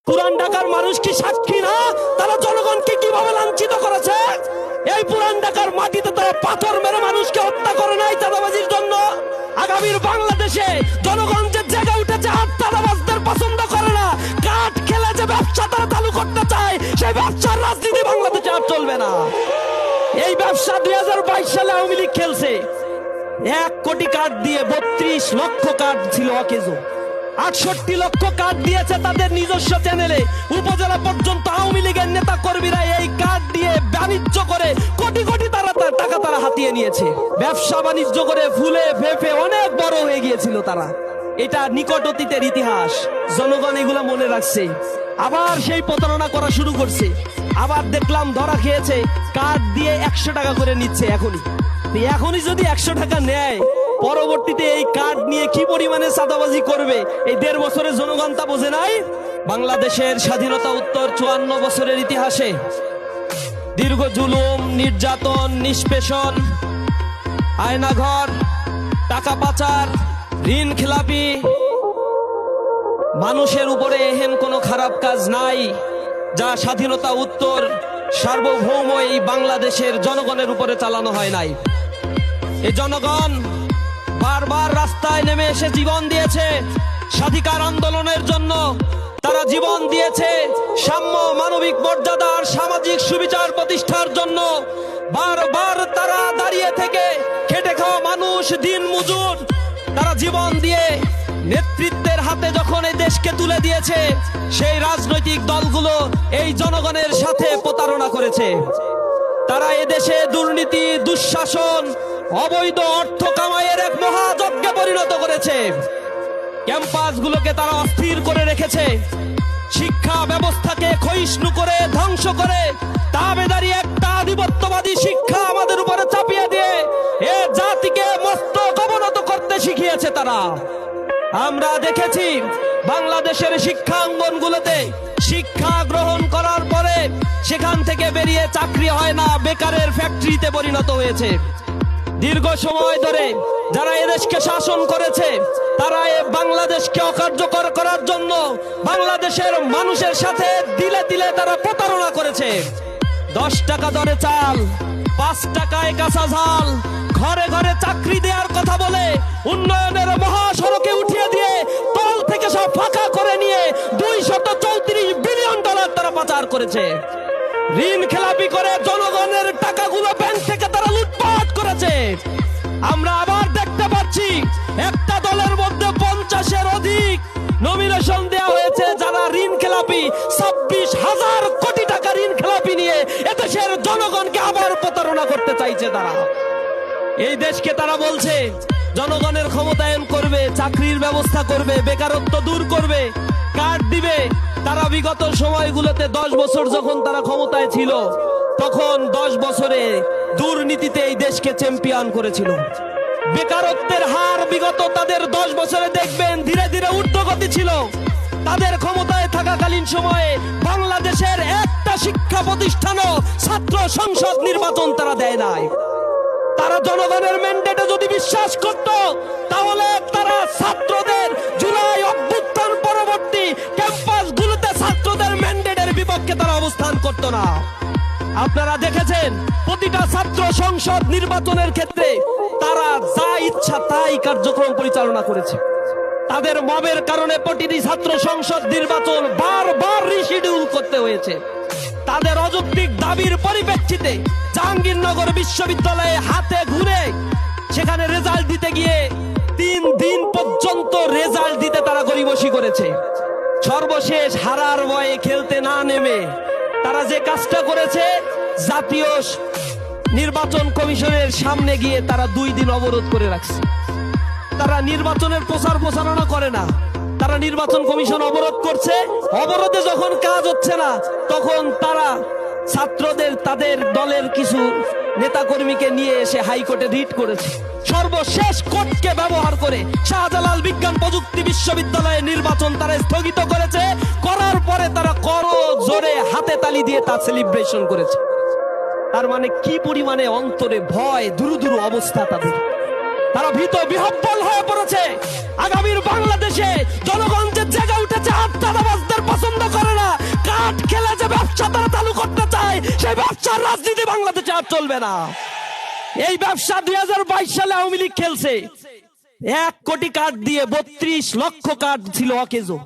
পুরান ঢাকার মানুষ কি সাক্ষী না তারা জনগণকে কিভাবে লাঞ্ছিত করেছে? এই পুরান ঢাকার মাটিতে তারা পাথর মেরে মানুষকে হত্যা করে নাই চাঁদাবাজির জন্য। আগামীর বাংলাদেশে জনগণ যে জেগে উঠেছে আর চাঁদাবাজদের পছন্দ করে না, কাঠ খেলে যে ব্যবসা তারা চালু করতে চায়, সেই ব্যবসার রাজনীতি বাংলাদেশে আর চলবে না। এই ব্যবসা 2022 সালে আওয়ামী লীগ খেলছে। 1 কোটি কার্ড দিয়ে 32 লক্ষ কার্ড ছিল অকেজো। 68 লক্ষ কার্ড দিয়েছে তাদের নিজস্ব চ্যানেলে। উপজেলা পর্যন্ত আওয়ামী লীগের নেতা কর্মীরা এই কার্ড দিয়ে বাণিজ্য করে কোটি কোটি টাকা তারা হাতিয়ে নিয়েছে। ব্যবসা বাণিজ্য করে ফুলে ফেপে অনেক বড় হয়ে গিয়েছিল তারা। এটা নিকট অতীতের ইতিহাস, জনগণ এগুলো মনে রাখছে। আবার সেই প্রতারণা করা শুরু করছে। আবার দেখলাম ধরা খেয়েছে, কার্ড দিয়ে 100 টাকা করে নিচ্ছে। এখনই যদি 100 টাকা নেয়, পরবর্তীতে এই কার্ড নিয়ে কি পরিমাণে চাঁদাবাজি করবে এই 1.5 বছরের জনগণ তা বোঝে নাই। বাংলাদেশের স্বাধীনতা উত্তর 54 বছরের ইতিহাসে দীর্ঘ জুলুম, নির্যাতন, নিষ্পেষণ, আয়নাঘর, টাকা পাচার, ঋণ খেলাপি, মানুষের উপরে এহেন কোনো খারাপ কাজ নাই যা স্বাধীনতা উত্তর সার্বভৌম এই বাংলাদেশের জনগণের উপরে চালানো হয় নাই। এই জনগণ বারবার রাস্তায় নেমে এসে জীবন দিয়েছে স্বাধিকার আন্দোলনের জন্য। তারা জীবন দিয়েছে সাম্য, মানবিক মর্যাদা আর সামাজিক সুবিচার প্রতিষ্ঠার জন্য। বারবার তারা দাঁড়িয়ে থেকে খেটে খাওয়া মানুষ, দিন মজুর, তারা জীবন দিয়ে নেতৃত্বের হাতে যখন এই দেশকে তুলে দিয়েছে, সেই রাজনৈতিক দলগুলো এই জনগণের সাথে প্রতারণা করেছে। তারা এদেশে দুর্নীতি, দুঃশাসন, অবৈধ অর্থ কামাইয়ের এক মহাযজ্ঞে পরিণত করেছে। ক্যাম্পাসগুলোকে তারা অস্থির করে রেখেছে। শিক্ষা ব্যবস্থাকে ক্ষয়িষ্ণু করে, ধ্বংস করে, তাবেদারি একটা আধিপত্যবাদী শিক্ষা আমাদের উপরে চাপিয়ে দিয়ে এ জাতিকে মস্তক অবনত করতে শিখিয়েছে তারা। আমরা দেখেছি বাংলাদেশের শিক্ষাঙ্গনগুলোতে শিক্ষা গ্রহণ করার পরে সেখান থেকে বেরিয়ে চাকরি হয় না, বেকারের ফ্যাক্টরিতে পরিণত হয়েছে। দীর্ঘ সময় ধরে যারা এদেশকে শাসন করেছে, তারা বাংলাদেশকে অকার্যকর করার জন্য বাংলাদেশের মানুষের সাথে দিলে দিলে তারা প্রতারণা করেছে। 10 টাকা দরে চাল, 5 টাকায় কাঁচা ঝাল, ঘরে ঘরে চাকরি দেওয়ার কথা বলে উন্নয়নের মহাসড়কে উঠিয়ে দিয়ে তল থেকে সব ফাঁকা করে নিয়ে $234 বিলিয়ন তারা পাচার করেছে। ঋণ খেলাপি করে জনগণের টাকাগুলো ব্যাংক থেকে তারা লুটপাট করেছে। আমরা আবার দেখতে পাচ্ছি একটা দলের মধ্যে 50-এর অধিক নমিনেশন দেওয়া হয়েছে যারা ঋণ খেলাপি। 26,000 কোটি টাকা ঋণ খেলাপি নিয়ে এদেশের জনগণকে আবার প্রতারণা করতে চাইছে তারা। এই দেশকে তারা বলছে জনগণের ক্ষমতায়ন করবে, চাকরির ব্যবস্থা করবে, বেকারত্ব দূর করবে, কার্ড দিবে। তারা বিগত সময়গুলোতে 10 বছর যখন তারা ক্ষমতায় ছিল, তখন 10 বছরে দুর্নীতিতে এই দেশকে চ্যাম্পিয়ন করেছিল। বেকারত্বের হার বিগত তাদের 10 বছরে দেখবেন ধীরে ধীরে ঊর্ধ্বগতি ছিল। তাদের ক্ষমতায় থাকাকালীন সময়ে বাংলাদেশের একটা শিক্ষা প্রতিষ্ঠানও ছাত্র সংসদ নির্বাচন তারা দেয় নাই। তারা জনগণের ম্যান্ডেটে যদি বিশ্বাস করত, তাহলে তারা ছাত্রদের জুলাই অভ্যুত্থান পরবর্তী ক্যাম্পাসগুলোতে ছাত্রদের ম্যান্ডেটের বিপক্ষে তারা অবস্থান করত না। আপনারা দেখেছেন প্রতিটা ছাত্র সংসদ নির্বাচনের ক্ষেত্রে তারা যা ইচ্ছা তাই কার্যক্রম পরিচালনা করেছে। তাদের মবের কারণে প্রতিটি ছাত্র সংসদ নির্বাচন বারবার রিশিডিউল করতে হয়েছে। তাদের অযৌক্তিক দাবির পরিপ্রেক্ষিতে জাহাঙ্গীরনগর বিশ্ববিদ্যালয়ে হাতে ঘুরে সেখানে রেজাল্ট দিতে গিয়ে 3 দিন পর্যন্ত রেজাল্ট দিতে তারা গরিবসি করেছে। সর্বশেষ হারার ভয়ে খেলতে না নেমে তারা যে কাজটা করেছে, জাতীয় নির্বাচন কমিশনের সামনে গিয়ে তারা 2 দিন অবরোধ করে রাখছে। তারা নির্বাচনের প্রচারণা করে না, তারা নির্বাচন কমিশন অবরোধ করছে। অবরোধে যখন কাজ হচ্ছে না, তখন তারা ছাত্রদের, তাদের দলের কিছু নেতাকর্মীকে নিয়ে এসে হাইকোর্টে রিট করেছে। সর্বশেষ কোর্টকে ব্যবহার করে শাহজালাল বিজ্ঞান প্রযুক্তি বিশ্ববিদ্যালয়ের নির্বাচন তারা স্থগিত করেছে। করার পরে তারা করো জোরে হাতে তালি দিয়ে তা সেলিব্রেশন করেছে। তার মানে কি পরিমাণে অন্তরে ভয়, দুরুদুরু অবস্থা তাদের। তারা ভীত বিহ্বল হয়ে পড়েছে। আগামীর বাংলাদেশে জনগণ যে জেগে উঠেছে চাঁদ চাঁদাবাজদের পছন্দ করে না। কাঠ খেলে যে ব্যবসা তারা চালু করতে চায়, সেই ব্যবসার রাজনীতি বাংলাদেশে আর চলবে না। এই ব্যবসা 2022 সালে আওয়ামী লীগ খেলছে। 1 কোটি কার্ড দিয়ে 32 লক্ষ কার্ড ছিল অকেজো।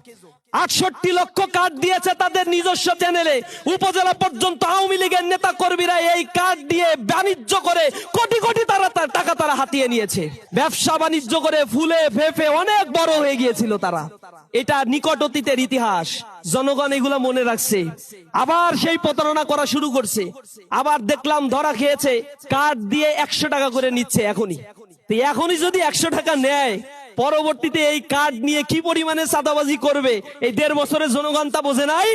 68 লক্ষ কার্ড দিয়েছে তাদের নিজস্ব চ্যানেলে। উপজেলা পর্যন্ত আওয়ামী লীগের নেতা কর্মীরা এই কার্ড দিয়ে বাণিজ্য করে কোটি কোটি টাকা তারা হাতিয়ে নিয়েছে। ব্যবসা বাণিজ্য করে ফুলে ফেপে অনেক বড় হয়ে গিয়েছিল তারা। এটা নিকট অতীতের ইতিহাস। জনগণ এগুলো মনে রাখছে। আবার সেই প্রতারণা করা শুরু করছে। আবার দেখলাম ধরা খেয়েছে, কার্ড দিয়ে 100 টাকা করে নিচ্ছে এখনই যদি 100 টাকা নেয়, পরবর্তীতে এই কার্ড নিয়ে কি পরিমাণে চাঁদাবাজি করবে এই 1.5 বছরের জনগণ তা বোঝে নাই।